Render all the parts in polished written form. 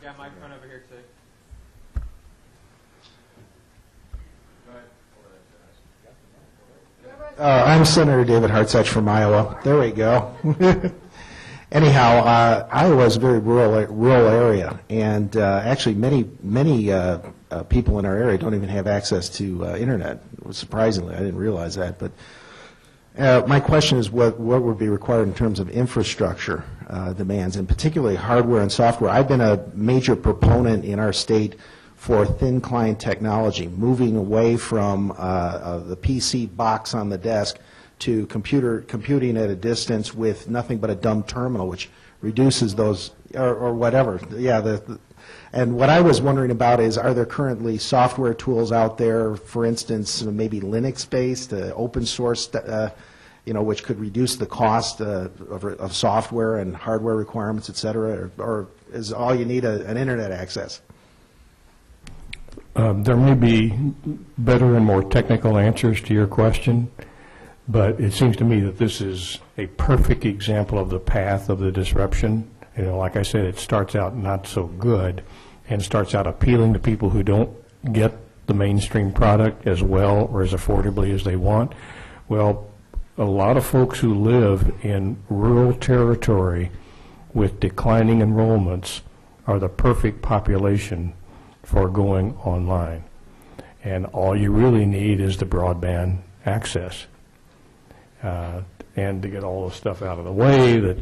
got a microphone over here too. I'm Senator David Hartsuch from Iowa. There we go. Anyhow, Iowa is a very rural area, and actually many people in our area don't even have access to internet. Surprisingly, I didn't realize that. But my question is, what would be required in terms of infrastructure demands, and particularly hardware and software? I've been a major proponent in our state for thin client technology, moving away from the PC box on the desk to computing at a distance with nothing but a dumb terminal, which reduces those, or whatever. Yeah, and what I was wondering about is, are there currently software tools out there, for instance, maybe Linux-based, open source, which could reduce the cost of software and hardware requirements, et cetera, or is all you need an internet access? There may be better and more technical answers to your question, but it seems to me that this is a perfect example of the path of the disruption. Like I said, it starts out not so good and starts out appealing to people who don't get the mainstream product as well or as affordably as they want. Well, a lot of folks who live in rural territory with declining enrollments are the perfect population for going online. And all you really need is the broadband access. And to get all the stuff out of the way that,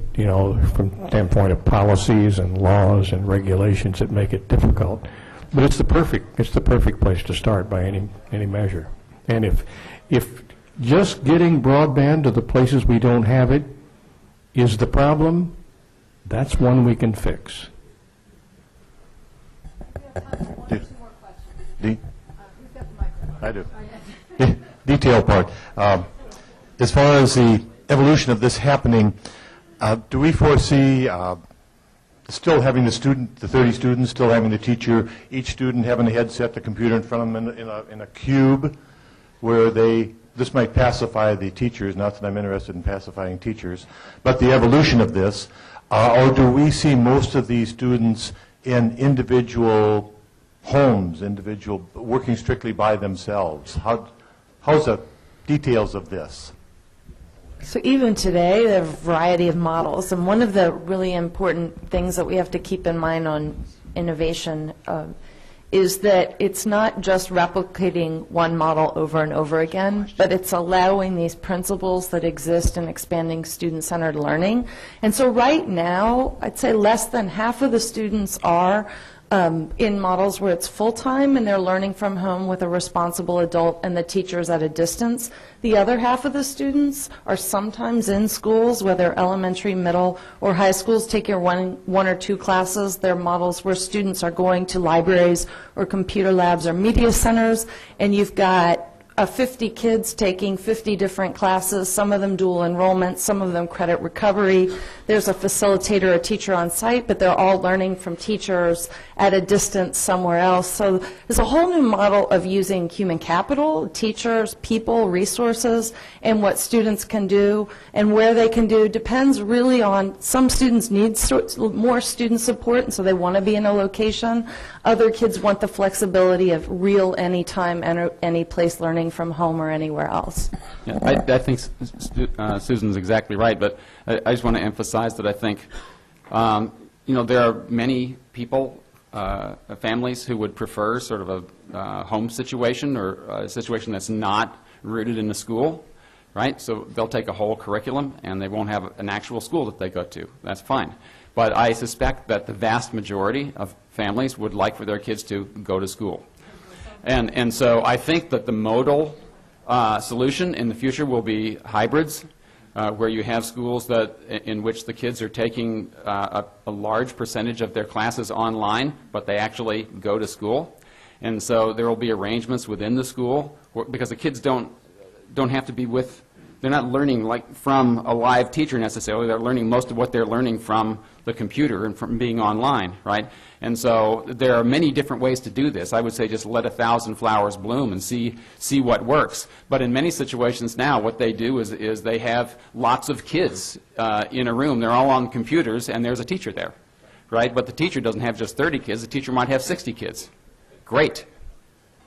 from the standpoint of policies and laws and regulations that make it difficult. But it's the perfect place to start by any measure. And if just getting broadband to the places we don't have it is the problem, that's one we can fix. Who's got the microphone? I do. Detail part. As far as the evolution of this happening, do we foresee still having the 30 students, still having the teacher, each student having a headset, the computer in front of them in a cube, where this might pacify the teachers, not that I'm interested in pacifying teachers, but the evolution of this, or do we see most of these students in individual homes, working strictly by themselves? How's the details of this? So even today, there are a variety of models, and one of the really important things that we have to keep in mind on innovation is that it's not just replicating one model over and over again, but it's allowing these principles that exist in expanding student-centered learning. And so right now, I'd say less than half of the students are in models where it's full-time and they're learning from home with a responsible adult and the teachers at a distance. The other half of the students are sometimes in schools, whether elementary, middle, or high schools, taking one or two classes. They're models where students are going to libraries or computer labs or media centers, and you've got 50 kids taking 50 different classes, some of them dual enrollment, some of them credit recovery. There's a facilitator, a teacher on site, but they're all learning from teachers at a distance somewhere else. So there's a whole new model of using human capital, teachers, people, resources, and what students can do and where they can do depends really on, some students need more student support, and so they want to be in a location. Other kids want the flexibility of real anytime, any place learning from home or anywhere else. Yeah, I think Susan's exactly right, but I just want to emphasize that I think, there are many people, families who would prefer sort of a home situation or a situation that's not rooted in the school, right? So they'll take a whole curriculum and they won't have an actual school that they go to. That's fine. But I suspect that the vast majority of families would like for their kids to go to school. And so I think that the modal solution in the future will be hybrids, where you have schools in which the kids are taking a large percentage of their classes online, but they actually go to school. And so there will be arrangements within the school, because the kids don't have to be they're not learning like from a live teacher necessarily. They're learning most of what they're learning from the computer and from being online, right? And so there are many different ways to do this. I would say just let 1,000 flowers bloom and see what works. But in many situations now, what they do is they have lots of kids in a room. They're all on computers, and there's a teacher there, right? But the teacher doesn't have just 30 kids. The teacher might have 60 kids. Great,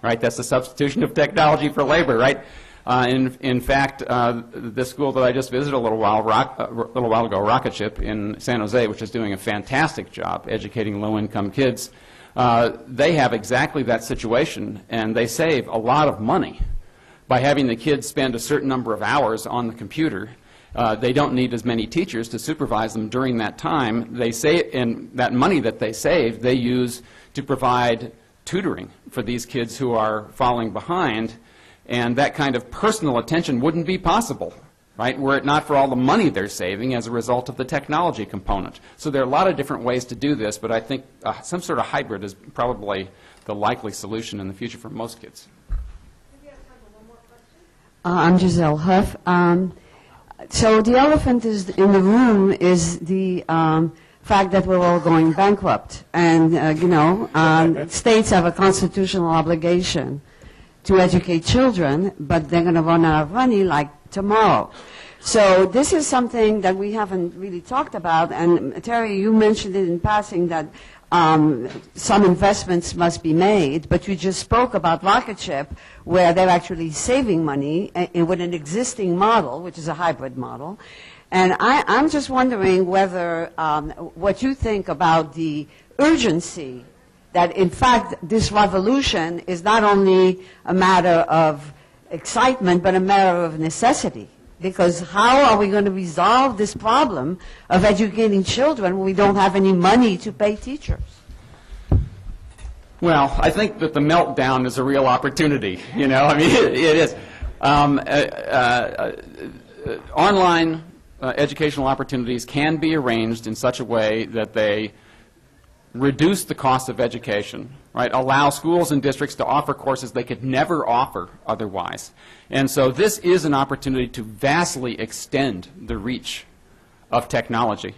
right? That's the substitution of technology for labor, right? In fact, this school that I just visited a little while ago, Rocket Ship in San Jose, which is doing a fantastic job educating low-income kids, they have exactly that situation, and they save a lot of money by having the kids spend a certain number of hours on the computer. They don't need as many teachers to supervise them during that time. They save, and that money that they save, they use to provide tutoring for these kids who are falling behind. And that kind of personal attention wouldn't be possible, right, were it not for all the money they're saving as a result of the technology component. So there are a lot of different ways to do this, but I think some sort of hybrid is probably the likely solution in the future for most kids. I'm Giselle Huff. So the elephant is in the room is the fact that we're all going bankrupt. And, states have a constitutional obligation to educate children, but they're going to run out of money like tomorrow. So this is something that we haven't really talked about, and Terry, you mentioned it in passing that some investments must be made, but you just spoke about Rocket Ship, where they're actually saving money with an existing model, which is a hybrid model. And I'm just wondering whether what you think about the urgency that, in fact, this revolution is not only a matter of excitement, but a matter of necessity. Because how are we going to resolve this problem of educating children when we don't have any money to pay teachers? Well, I think that the meltdown is a real opportunity, I mean, it is. Online educational opportunities can be arranged in such a way that they reduce the cost of education, right? Allow schools and districts to offer courses they could never offer otherwise. And so this is an opportunity to vastly extend the reach of technology,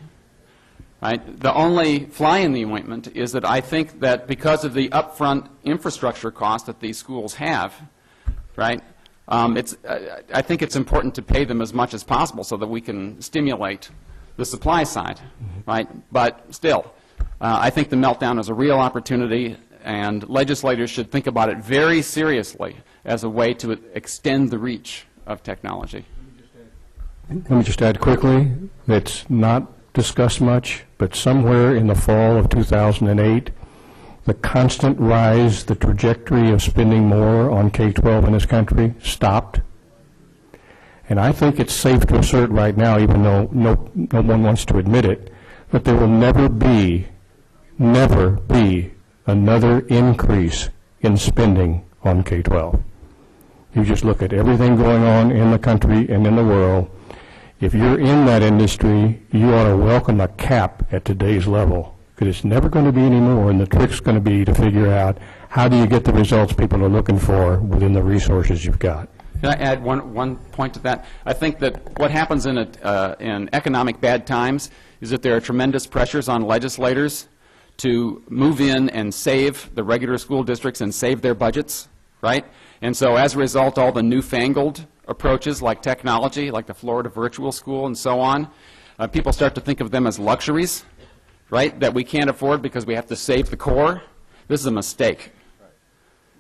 right? The only fly in the ointment is that I think that because of the upfront infrastructure cost that these schools have, right, I think it's important to pay them as much as possible so that we can stimulate the supply side, right? But still, I think the meltdown is a real opportunity, and legislators should think about it very seriously as a way to extend the reach of technology. Let me just add quickly, it's not discussed much, but somewhere in the fall of 2008, the constant rise, the trajectory of spending more on K-12 in this country stopped. And I think it's safe to assert right now, even though no one wants to admit it, that there will never be another increase in spending on K-12. You just look at everything going on in the country and in the world. If you're in that industry, you ought to welcome a cap at today's level, because it's never going to be any more, and the trick's going to be to figure out how do you get the results people are looking for within the resources you've got. Can I add one point to that? I think that what happens in economic bad times is that there are tremendous pressures on legislators to move in and save the regular school districts and save their budgets, right? And so as a result, all the newfangled approaches like technology, like the Florida virtual school and so on, people start to think of them as luxuries, right, that we can't afford because we have to save the core. This is a mistake,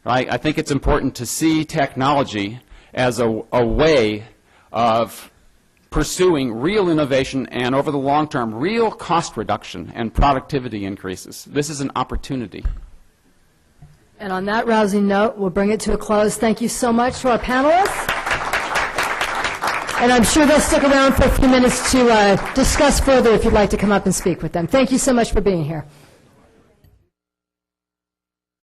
right? I think it's important to see technology as a way of pursuing real innovation and, over the long term, real cost reduction and productivity increases. This is an opportunity. And on that rousing note, we'll bring it to a close. Thank you so much to our panelists. And I'm sure they'll stick around for a few minutes to discuss further if you'd like to come up and speak with them. Thank you so much for being here.